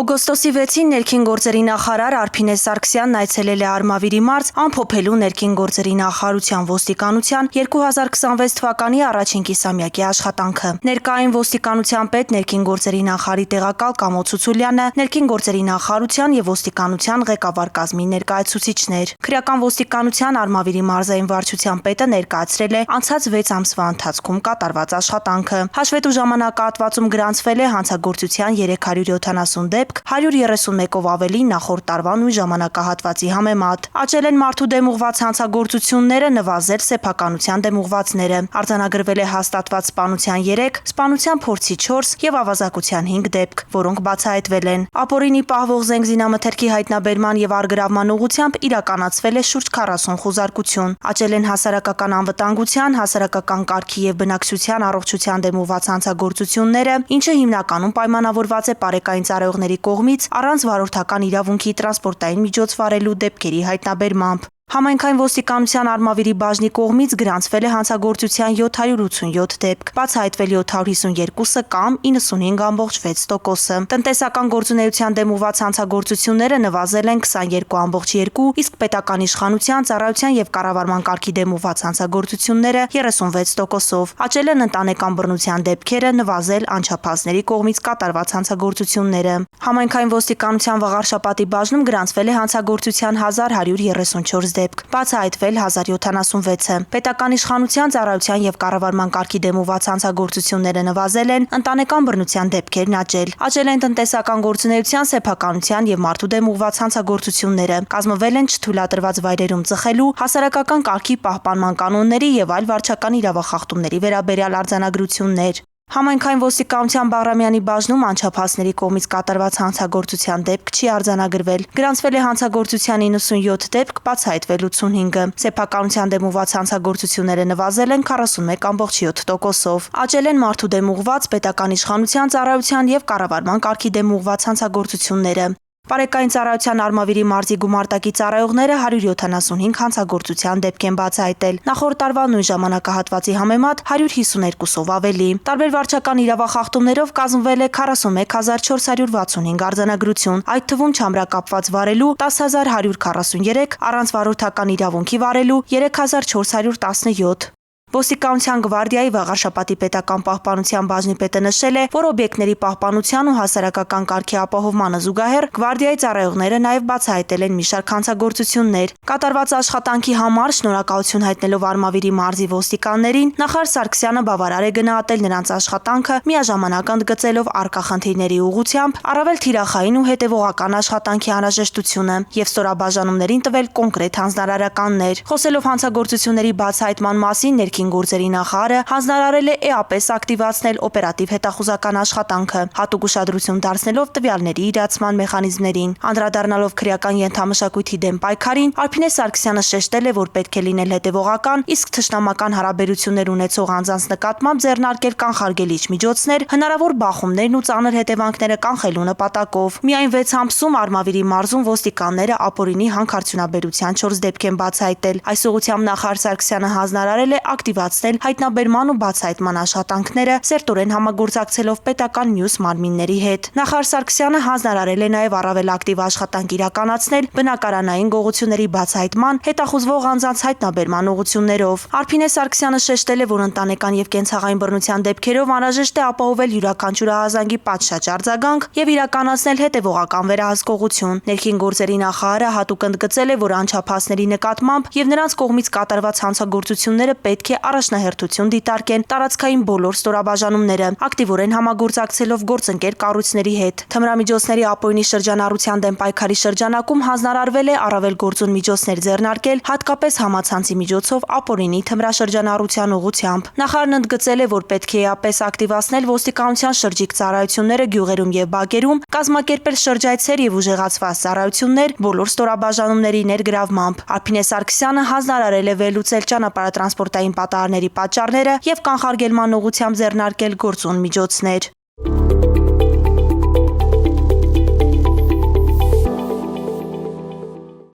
Օգոստոսի 6-ին ներքին գործերի նախարար Արփինե Սարգսյանն այցելել է Արմավիրի մարզ ամփոփելու ներքին գործերի նախարարության ոստիկանության 2026 թվականի առաջին կիսամյակի աշխատանքը։ Ներկային ոստիկանության պետ ներքին գործերի նախարարի տեղակալ Կամո Ցուցուլյանը, ներքին գործերի նախարարության եւ ոստիկանության ղեկավար կազմի ներկայացուցիչներ։ Քրեական ոստիկանության Արմավիրի մարզային վարչության պետը ներկայացրել է անցած 6 ամսվա ընթացքում կատարված աշխատանքը։ Հաշվետու ժամանակահատվածում գրանցվել է հանցագործության 370 դեպք, 131-ով ավելի նախորդ տարվա նույն ժամանակահատվածի համեմատ։ Աճել են մարդու դեմ ուղղված հանցագործությունները, նվազել սեփականության դեմ ուղղվածները։ Արձանագրվել է հաստատված սպանության 3, սպանության փորձի 4 եւ ավազակության 5 դեպք, որոնք բացահայտվել են։ Ապօրինի պահվող զենք զինամթերքի հայտնաբերման եւ առգրավման ուղղությամբ իրականացվել է շուրջ 40 խուզարկություն։ Աճել են հասարակական անվտանգության, հասարակական կարգի եւ բնակչության առողջության դեմ ուղղված հանցագործությունները, ինչը հիմնականում պայմանավորված է բարեկային ծառայողների կողմից առանց վարորդական իրավունքի տրանսպորտային միջոց վարելու դեպքերի հայտնաբերմամբ։ Համայնքային ոստիկանության Արմավիրի բաժնի կողմից գրանցվել է հանցագործության 787 դեպք, բացահայտվել 752-ը կամ 95.6%։ Տնտեսական գործունեության դեմ ուղղված հանցագործությունները նվազել են 22.2, իսկ պետական իշխանության, ծառայության եւ կառավարման կարգի դեմ ուղղված հանցագործությունները 36%-ով։ Աճել են ընտանեկան բռնության դեպքերը, նվազել անչափահասների կողմից կատարված հանցագործությունները։ Համայնքային ոստիկանության Վաղարշապատի բաժնում գրանցվել է հանցագործության 1134 դեպք, բացահայտվել 1076-ը։ Պետական իշխանության, ծառայության եւ կառավարման կարգի դեմ ուղղված հանցագործությունները նվազել են, ընտանեկան բռնության դեպքերն աճել։ Աճել են տնտեսական գործունեության, սեփականության եւ մարդու դեմ ուղղված հանցագործությունները։ Կազմվել են չթույլատրված վայրերում ծխելու, հասարակական կարգի պահպանման կանոնների եւ այլ վարչական իրավախախտումների վերաբերյալ արձանագրություններ։ Համայնքային ոստիկանության Բաղրամյանի բաժնում անչափահասների կողմից կատարված հանցագործության դեպք չի արձանագրվել։ Գրանցվել է հանցագործության 97 դեպք, բացահայտվել 85-ը։ Սեփականության դեմ ուղղված հանցագործությունները նվազել են 41.7%-ով։ Աճել են մարդու դեմ ուղղված, պետական իշխանության, ծառայության եւ կառավարման կարգի դեմ ուղղված հանցագործությունները։ Բարեկային ծառայության Արմավիրի մարզի գումարտակի ծառայողները 175 հանցագործության դեպք են բացահայտել։ Նախորդ տարվա նույն ժամանակահատվածի համեմատ 152-ով ավելի։ Տարբեր վարչական իրավախախտումներով կազմվել է 41465 արձանագրություն, այդ թվում չամրակապված վարելու 10143, առանց վարորդական իրավունքի վարելու 3417։ Ոստիկանության գվարդիայի Վաղարշապատի պետական պահպանության բաժնի պետը նշել է, որ օբյեկտների պահպանության ու հասարակական կարգի ապահովմանը զուգահեռ գվարդիայի ծառայողները նաև բացահայտել են մի շարք հանցագործություններ։ Կատարված աշխատանքի համար շնորհակալություն հայտնելով Արմավիրի մարզի ոստիկաններին, նախարար Սարգսյանը բավարար է գնահատել նրանց աշխատանքը, միաժամանակ ընդգծելով առկա խնդիրների ուղղությամբ առավել թիրախային ու հետևողական աշխատանքի անհրաժեշտությունը եւ ստորաբաժանումներին տվել կոնկրետ հանձնարարականներ։ Խոսելով հանցագործությունների բացահայտման մասին, ներքին գործերի նախարարը հանձնարարել է էապես ակտիվացնել օպերատիվ հետախուզական աշխատանքը, հատուկ ուշադրություն դարձնելով տվյալների իրացման մեխանիզմներին։ Անդրադառնալով քրեական ենթամշակույթի դեմ պայքարին, Արփինե Սարգսյանը շեշտել է, որ պետք է լինել հետևողական, իսկ թշնամական հարաբերություններ ունեցող անձանց նկատմամբ ձեռնարկել կանխարգելիչ միջոցներ, հնարավոր բախումներն ու ծանր հետևանքները կանխելու նպատակով։ Միայն 6 ամսում Արմավիրի մարզում ոստիկանները ապօրինի հանքարդյունաբերության 4 դեպք են բացահայտել։ Այս ուղղությամբ նախարար Սարգսյանը հանձնարարել է ակտիվացնել հայտնաբերման ու բացահայտման աշխատանքները, սերտորեն համագործակցելով պետական մյուս մարմինների հետ։ Նախարար Սարգսյանը հանձնարարել է նաև առավել ակտիվ աշխատանք իրականացնել բնակարանային գողությունների բացահայտման, հետախուզվող անձանց հայտնաբերման ուղղություններով։ Արփինե Սարգսյանը շեշտել է, որ ընտանեկան եւ կենցաղային բռնության դեպքերով անհրաժեշտ է ապահովել յուրաքանչյուր ահազանգի պատշաճ արձագանք եւ իրականացնել հետեւողական վերահսկողություն։ Ներքին գործերի նախարարը հատուկ ընդգծել է, որ անչափահասների նկատմամբ եւ նրանց կողմից կատարված հանցագործությունները պետք է առաջնահերթություն դիտարկեն տարածքային բոլոր ստորաբաժանումները, ակտիվորեն համագործակցելով գործընկեր կառույցների հետ։ Թմրամիջոցների ապօրինի շրջանառության դեմ պայքարի շրջանակում հանձնարարվել է առավել գործուն միջոցներ ձեռնարկել, հատկապես համացանցի միջոցով ապօրինի թմրաշրջանառության ուղղությամբ։ Նախարարն ընդգծել է, որ պետք է էապես ակտիվացնել ոստիկանության շրջիկ ծառայությունները գյուղերում եւ բակերում, կազմակերպել շրջայցեր եւ ուժեղացված ծառայություններ բոլոր ստորաբաժանումների ներգրավմամբ։ Արփինե Սարգսյանը հանձնարարել է վերլուծել ճանապարհատրանսպորտային պատահարների պատճառները եւ կանխարգելման ուղղությամբ ձեռնարկել գործուն միջոցներ։